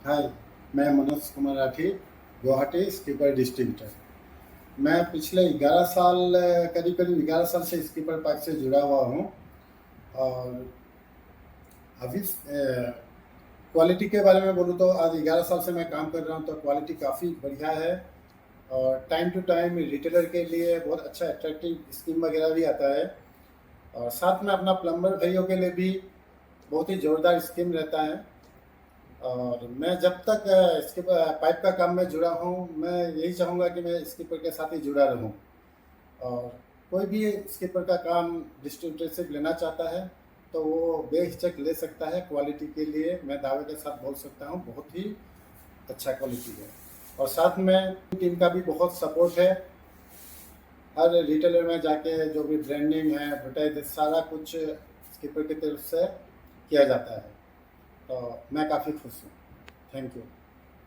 हाय, मैं Manoj Kumar Rathi, Guwahati skipper distributor. मैं पिछले 11 साल करीब-करीब 11 साल से स्कीपर पार्क से जुड़ा हुआ हूँ और अभी क्वालिटी के बारे में बोलूँ तो आज 11 साल से मैं काम कर रहा हूँ, तो क्वालिटी काफ़ी बढ़िया है और टाइम टू टाइम रिटेलर के लिए बहुत अच्छा अट्रैक्टिव स्कीम वगैरह भी आता है और साथ में अपना प्लम्बर भाइयों के लिए भी बहुत ही ज़ोरदार स्कीम रहता है। और मैं जब तक इसके पाइप का काम में जुड़ा हूँ, मैं यही चाहूँगा कि मैं स्कीपर के साथ ही जुड़ा रहूँ और कोई भी स्कीपर का काम डिस्ट्रीब्यूटरशिप लेना चाहता है तो वो बेहिचक ले सकता है। क्वालिटी के लिए मैं दावे के साथ बोल सकता हूँ, बहुत ही अच्छा क्वालिटी है और साथ में टीम का भी बहुत सपोर्ट है। हर रिटेलर में जाके जो भी ब्रांडिंग है, एडवर्टाइज सारा कुछ स्कीपर की तरफ से किया जाता है, तो मैं काफ़ी खुश हूँ। Thank you.